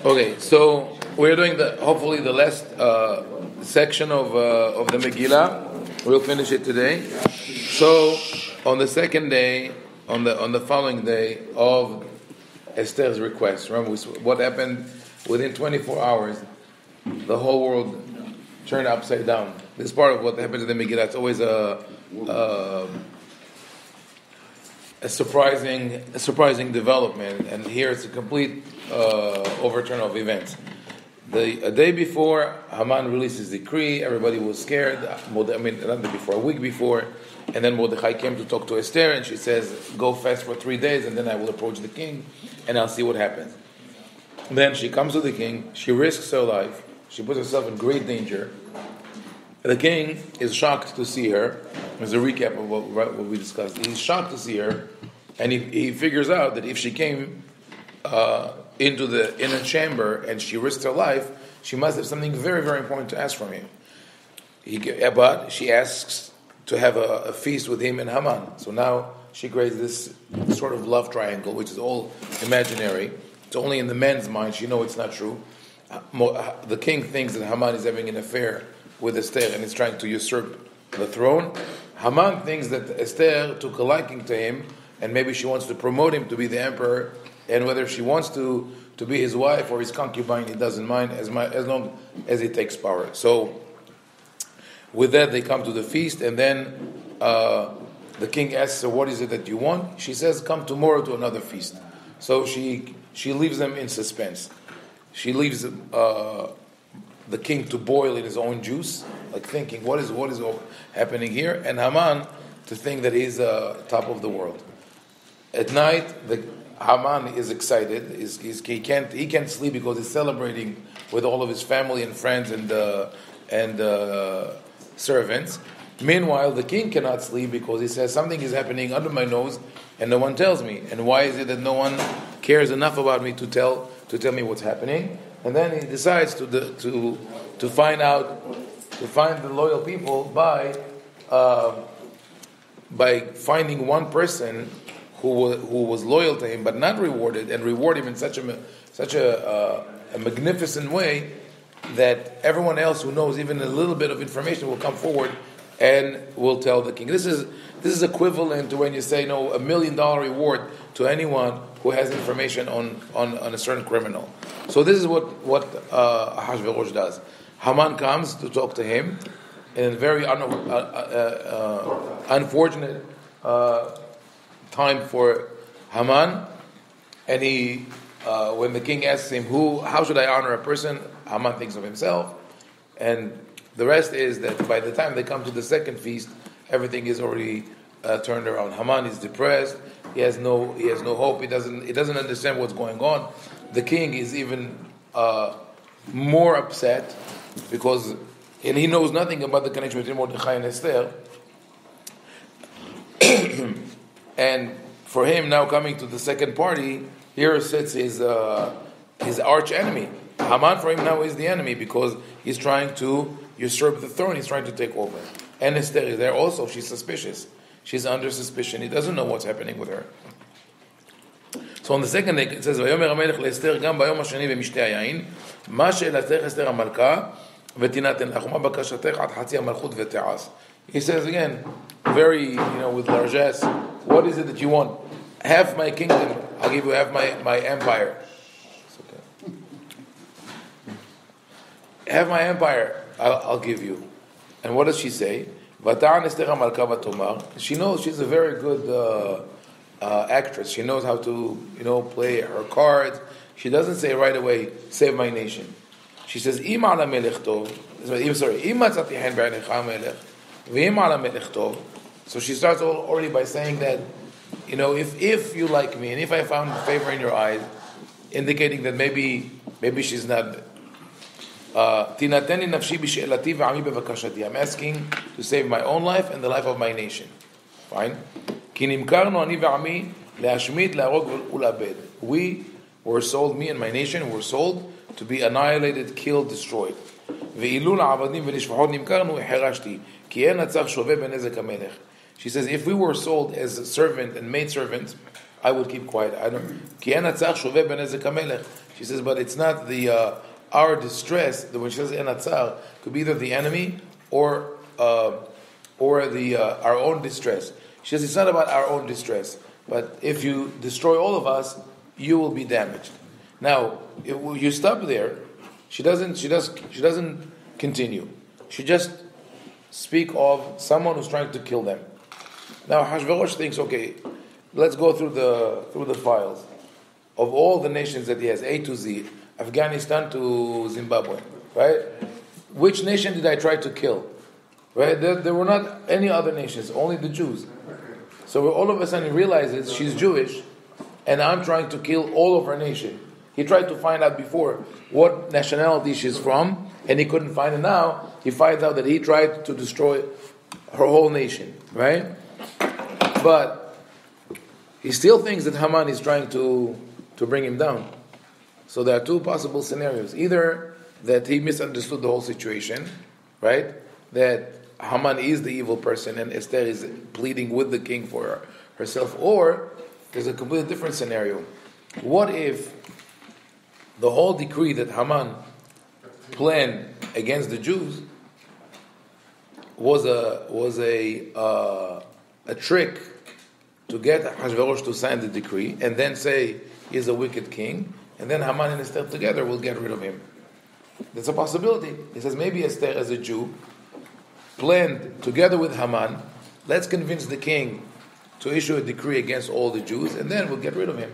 Okay, so we're doing hopefully the last section of the Megillah. We'll finish it today. So on the second day, on the following day of Esther's request, remember what happened within 24 hours? The whole world turned upside down. This part of what happened to the Megillah. It's always a surprising development, and here it's a complete overturn of events. A day before, Haman released his decree. Everybody was scared. Not the day before, a week before, and then Mordechai came to talk to Esther, and she says, "Go fast for 3 days, and then I will approach the king, and I'll see what happens." Then she comes to the king. She risks her life. She puts herself in great danger. The king is shocked to see her. There's a recap of what we discussed. He's shocked to see her, and he figures out that if she came into the inner chamber and she risked her life, she must have something very, very important to ask from him. But she asks to have a feast with him and Haman. So now she creates this sort of love triangle, which is all imaginary. It's only in the man's mind. She knows it's not true. The king thinks that Haman is having an affair with Esther and is trying to usurp the throne. Haman thinks that Esther took a liking to him and maybe she wants to promote him to be the emperor, and whether she wants to be his wife or his concubine, he doesn't mind as long as he takes power. So with that they come to the feast, and then the king asks her, "What is it that you want?" She says, "Come tomorrow to another feast." So she leaves them in suspense. She leaves the king to boil in his own juice, like thinking, what is happening here? And Haman to think that he's top of the world. At night, Haman is excited. He can't sleep because he's celebrating with all of his family and friends and servants. Meanwhile, the king cannot sleep because he says something is happening under my nose and no one tells me. And why is it that no one cares enough about me to tell me what's happening? And then he decides to find the loyal people by finding one person who was loyal to him but not rewarded, and reward him in such a magnificent way that everyone else who knows even a little bit of information will come forward and will tell the king. This is equivalent to when you say $1 million reward to anyone who has information on a certain criminal. So this is what Ahasuerus does. Haman comes to talk to him in a very unfortunate time for Haman, and when the king asks him, how should I honor a person? Haman thinks of himself, and the rest is that by the time they come to the second feast, everything is already turned around. Haman is depressed. He has no hope. He doesn't understand what's going on. The king is even more upset and he knows nothing about the connection between Mordechai and Esther. And for him now coming to the second party, here sits his arch enemy. Haman for him now is the enemy because he's trying to usurp the throne. He's trying to take over. And Esther is there also. She's suspicious. She's under suspicion. He doesn't know what's happening with her. So on the second day it says, "Vayomer HaMelech leEsther gam bayom hashani b'mishte hayayin, ma she'elatech Esther HaMalka v'tinaten lach, u'ma bakashatech ad hatzi hamalchut v'te'as." He says again, very with largesse, what is it that you want? Half my kingdom, I'll give you half my empire. Okay. Half my empire, I'll give you. And what does she say? Vata'an Esther HaMalka v'tomar. She knows she's a very good actress. She knows how to, play her cards. She doesn't say right away, "Save my nation." She says, "Im ala melech tov." Im matzati hen b'einecha melech, v'im ala melech tov. So she starts already by saying that, if you like me and if I found favor in your eyes, indicating that maybe she's not. Tinateni nafshi b'she'elati v'ami b'vakashati. I'm asking to save my own life and the life of my nation. Fine. Ki nimkarnu ani v'ami le'ashmit le'arog u'la'abed. We were sold, me and my nation were sold to be annihilated, killed, destroyed. Ve'ilu la'avadim v'nishvahot nimkarnu e'herashti ki en hatzach shoveh b'nezek hamelech. She says, if we were sold as a servant and maidservant, I would keep quiet. I don't. Ki en hatzach shoveh b'nezek hamelech. She says, but it's not the our distress. When she says enatzar, could be either the enemy or the our own distress. She says it's not about our own distress, but if you destroy all of us, you will be damaged. Now, if you stop there. She doesn't continue. She just speak of someone who's trying to kill them. Now Hashverosh thinks, okay, let's go through the files of all the nations that he has, A to Z, Afghanistan to Zimbabwe, right? Which nation did I try to kill? Right? There were not any other nations, only the Jews. So all of a sudden he realizes she's Jewish, and I'm trying to kill all of her nation. He tried to find out before what nationality she's from, and he couldn't find it. Now he finds out that he tried to destroy her whole nation, right? But he still thinks that Haman is trying to bring him down. So there are two possible scenarios. Either that he misunderstood the whole situation, right? That Haman is the evil person and Esther is pleading with the king for herself. Or there's a completely different scenario. What if the whole decree that Haman planned against the Jews was a trick to get Hashverosh to sign the decree and then say he's a wicked king, and then Haman and Esther together will get rid of him. That's a possibility. He says maybe Esther as a Jew planned together with Haman, let's convince the king to issue a decree against all the Jews and then we'll get rid of him.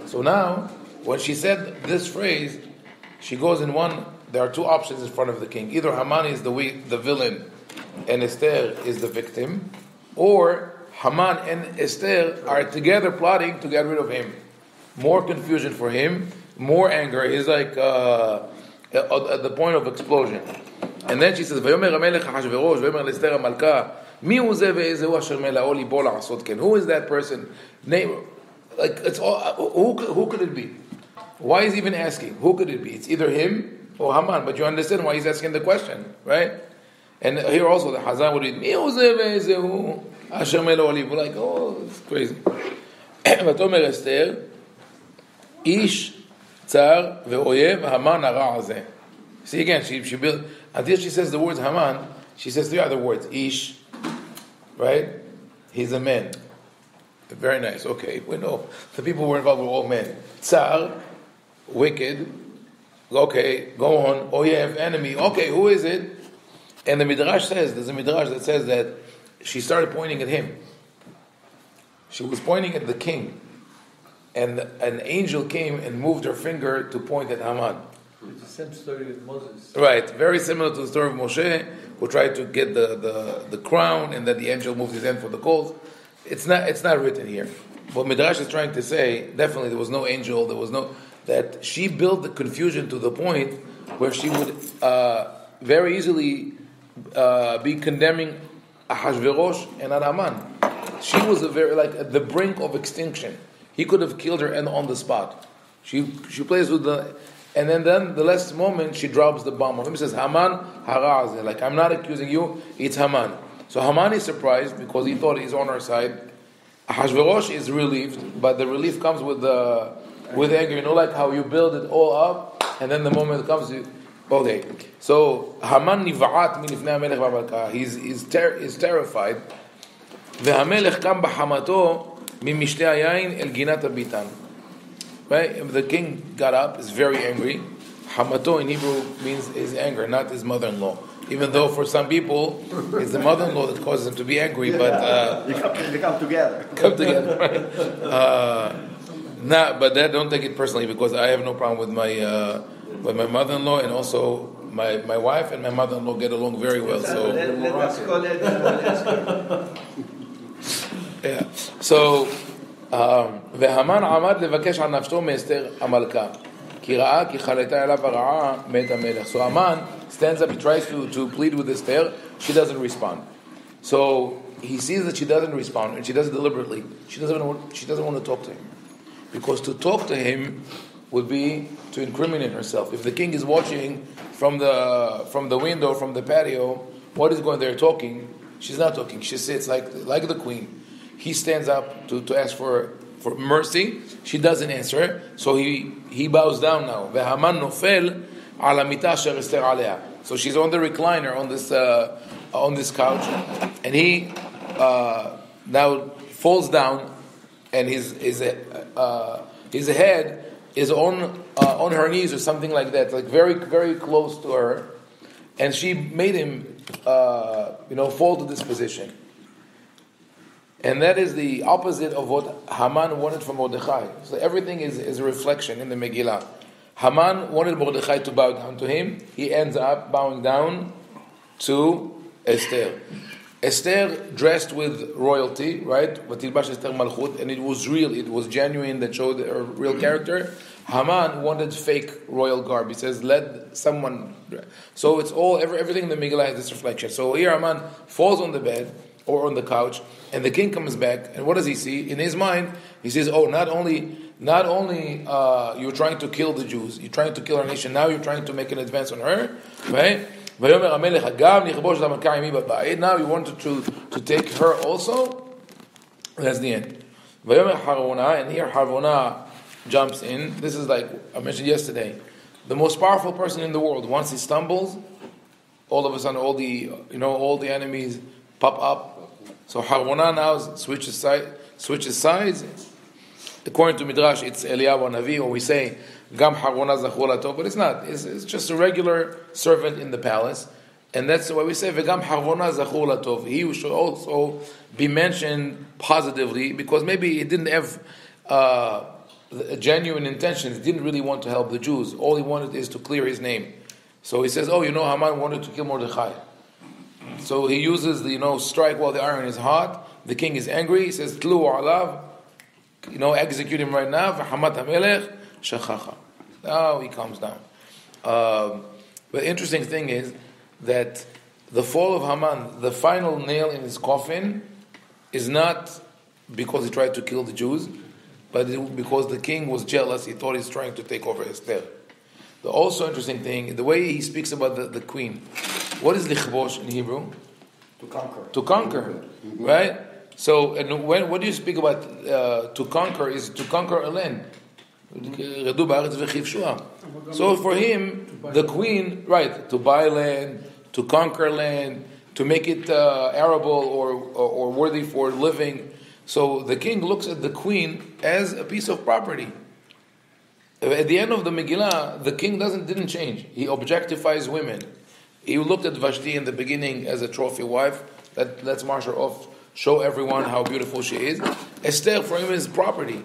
So now when she said this phrase, she goes in one. There are two options in front of the king. Either Haman is the villain and Esther is the victim, or Haman and Esther are together plotting to get rid of him. More confusion for him, more anger. He's like at the point of explosion. And then she says, "Vayomer HaMelech Ahashverosh, vayomer l'Esther HaMalka, mi hu ze ve'ezehu asher mela'o libo la'asot ken." Who is that person? Name, like it's all. Who could it be? Why is he even asking? Who could it be? It's either him or Haman, but you understand why he's asking the question, right? And here also the Hazan would read, we're like, oh, it's crazy. ותאמר אסתר, איש צר ואויב המן הרע הזה. See again, she built, until she says the words Haman, she says three other words. Ish, right? He's a man. Very nice, okay. We know the people who were involved were all men. Tsar, wicked. Okay, go on. Oyev, enemy. Okay, who is it? And the Midrash says, there's a Midrash that says that she started pointing at him. She was pointing at the king. And an angel came and moved her finger to point at Haman. It's the same story with Moses. Right, very similar to the story of Moshe, who tried to get the crown, and that the angel moved his hand for the coals. It's not written here. What Midrash is trying to say, definitely there was no angel, that she built the confusion to the point where she would very easily be condemning Ahashverosh and Haman. She was at the brink of extinction. He could have killed her and on the spot. She plays with and then the last moment she drops the bomb on him. He says, Haman haraz, like I'm not accusing you, it's Haman. So Haman is surprised because he thought he's on her side. Ahashverosh is relieved, but the relief comes with anger. You know, like how you build it all up, and then the moment it comes, okay. So Haman niva'at min lifnei hamelech v'hamalka. He's terrified. V'hamelech kam b'hamato min mishtei hayayin el ginat habitan. Right? The king got up, is very angry. Hamato in Hebrew means his anger, not his mother-in-law. Even though for some people, it's the mother-in-law that causes them to be angry, but they come together. Right? But that don't take it personally, because I have no problem with my mother-in-law, and also my wife and my mother-in-law get along very well. So Let's call it. yeah. So והמן עמד לבקש על נפשו מאסתר המלכה, כי ראה כי חלתה אליו הרעה מת המלך. So Haman stands up, he tries to plead with Esther. She doesn't respond. So he sees that she doesn't respond, and she does it deliberately. She doesn't want to talk to him, because to talk to him would be to incriminate herself. If the king is watching from the window, from the patio, what is going there talking? She's not talking. She sits like the queen. He stands up to ask for for mercy. She doesn't answer, so he bows down now. Ve'Haman nofel ala mita asher Esther alea. So she's on the recliner on this couch, and he now falls down, and his head is on her knees or something like that, like very, very close to her, and she made him fall to this position. And that is the opposite of what Haman wanted from Mordechai. So everything is a reflection in the Megillah. Haman wanted Mordechai to bow down to him. He ends up bowing down to Esther. Esther dressed with royalty, right? Vatilbash Esther Malchut, and it was real, it was genuine, that showed her real character. Haman wanted fake royal garb. He says, let someone... So it's all, everything in the Megillah has this reflection. So here Haman falls on the bed, or on the couch, and the king comes back, and what does he see? In his mind, he says, oh, not only you're trying to kill the Jews, you're trying to kill our nation, now you're trying to make an advance on her, right? Now you wanted to take her also? That's the end. And here Harvona jumps in. This is like I mentioned yesterday. The most powerful person in the world, once he stumbles, all of a sudden all the enemies pop up. So Harvona now switches sides. According to Midrash, it's Eliyahu Navi, or we say Gam Harvona Zachor Latov, but it's not. It's just a regular servant in the palace, and that's why we say V'gam Harvona Zachor Latov. He should also be mentioned positively, because maybe he didn't have genuine intentions. He didn't really want to help the Jews. All he wanted is to clear his name. So he says, Haman wanted to kill Mordechai. So he uses the strike while the iron is hot. The king is angry. He says, Tlu alav, execute him right now. V'hamat hamelech shechacha. Now he calms down. But the interesting thing is that the fall of Haman, the final nail in his coffin, is not because he tried to kill the Jews, but because the king was jealous. He thought he's trying to take over Esther. The also interesting thing, the way he speaks about the queen. What is lichbosh in Hebrew? To conquer. To conquer, mm-hmm. Right? So, and what do you speak about? To conquer is to conquer a land. So for him, the queen, right, to buy land, to conquer land, to make it arable or worthy for living. So the king looks at the queen as a piece of property. At the end of the Megillah, the king didn't change. He objectifies women. He looked at Vashti in the beginning as a trophy wife. Let's march her off, show everyone how beautiful she is. Esther for him is property.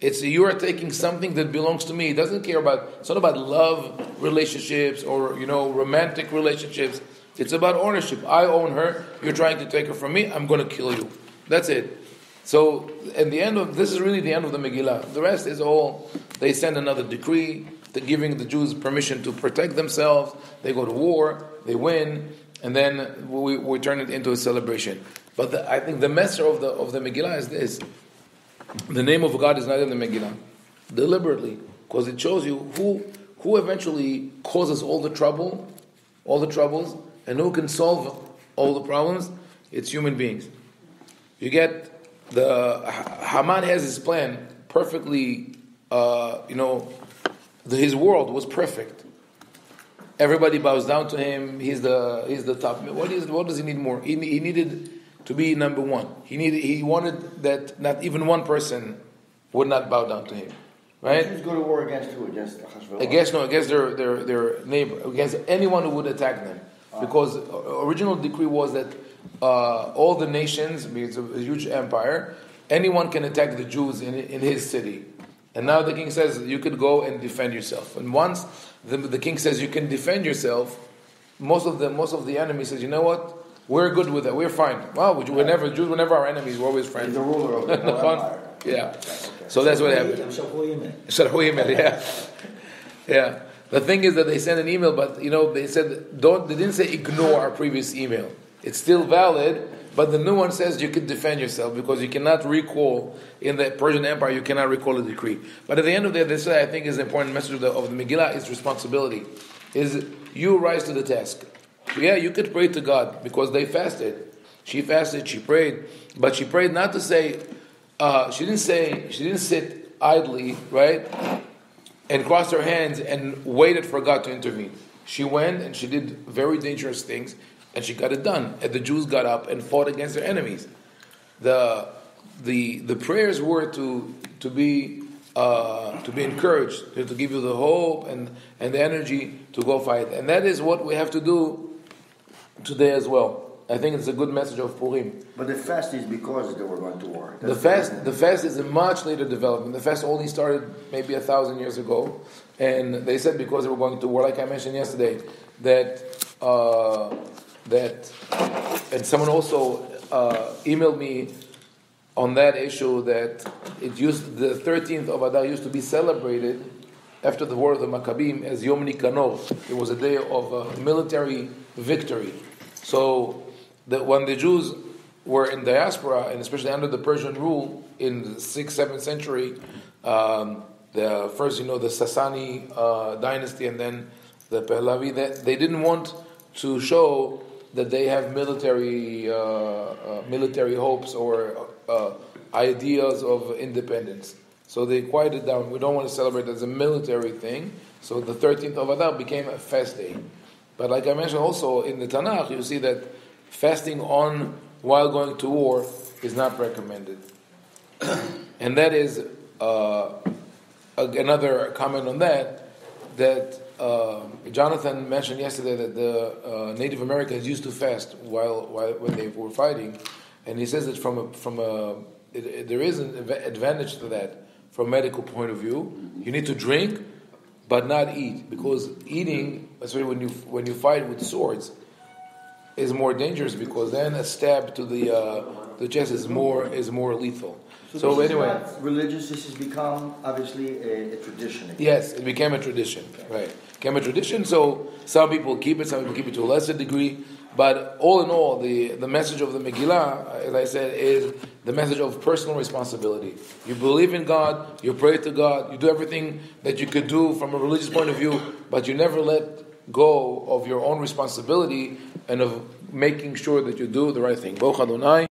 You are taking something that belongs to me. He doesn't care it's not about love relationships or romantic relationships. It's about ownership. I own her. You're trying to take her from me. I'm going to kill you. That's it. So, this is really the end of the Megillah. The rest is all, they send another decree, giving the Jews permission to protect themselves. They go to war, they win, and then we turn it into a celebration. But I think the message of the Megillah is this: the name of God is not in the Megillah, deliberately, because it shows you who eventually causes all the troubles, and who can solve all the problems. It's human beings. You get Haman has his plan perfectly. His world was perfect. Everybody bows down to him. He's the top. What does he need more? He needed to be number one. He wanted that not even one person would not bow down to him. Right? He was go to war against who? Against Achashverosh? Against their neighbor, against anyone who would attack them. Because original decree was that all the nations, because it's a huge empire, anyone can attack the Jews in his city. And now the king says you could go and defend yourself. And once the king says you can defend yourself, most of the enemy says, you know what? We're good with that. We're fine. Wow, Jews were never our enemies. We're always friends. He's the ruler of the empire. Yeah. Okay. So that's what happened. Yeah. The thing is that they sent an email, but they said they didn't say ignore our previous email. It's still valid, but the new one says you can defend yourself because you cannot recall in the Persian Empire. You cannot recall a decree. But at the end of the day, this I think is an important message of the Megillah is responsibility. Is you rise to the task. Yeah, you could pray to God because they fasted. She fasted, she prayed, but she prayed not to say, she didn't sit idly, right, and crossed her hands and waited for God to intervene. She went and she did very dangerous things, and she got it done. And the Jews got up and fought against their enemies. The prayers were to be encouraged, to give you the hope and the energy to go fight. And that is what we have to do today as well. I think it's a good message of Purim. But the fast is because they were going to war. The fast is a much later development. The fast only started maybe 1,000 years ago, and they said because they were going to war, like I mentioned yesterday, that and someone also emailed me on that issue that the 13th of Adar used to be celebrated after the war of the Maccabim as Yom Nikanor. It was a day of military victory. So that when the Jews were in diaspora, and especially under the Persian rule in the 6th, 7th century, the first, the Sasani dynasty and then the Pahlavi, they didn't want to show that they have military hopes or ideas of independence. So they quieted down. We don't want to celebrate as a military thing. So the 13th of Adar became a fast day. But like I mentioned also in the Tanakh, you see that fasting while going to war is not recommended. And that is another comment on that Jonathan mentioned yesterday that the Native Americans used to fast when they were fighting, and he says that there is an advantage to that from a medical point of view. You need to drink, but not eat, because eating, especially when you fight with swords, is more dangerous, because then a stab to the chest is more lethal. So this anyway, is not religious. This has become obviously a tradition again. Yes, it became a tradition. Right, it became a tradition. So some people keep it, some people keep it to a lesser degree. But all in all, the message of the Megillah, as I said, is the message of personal responsibility. You believe in God, you pray to God, you do everything that you could do from a religious point of view, but you never let go of your own responsibility and of making sure that you do the right thing. Baruch Adonai.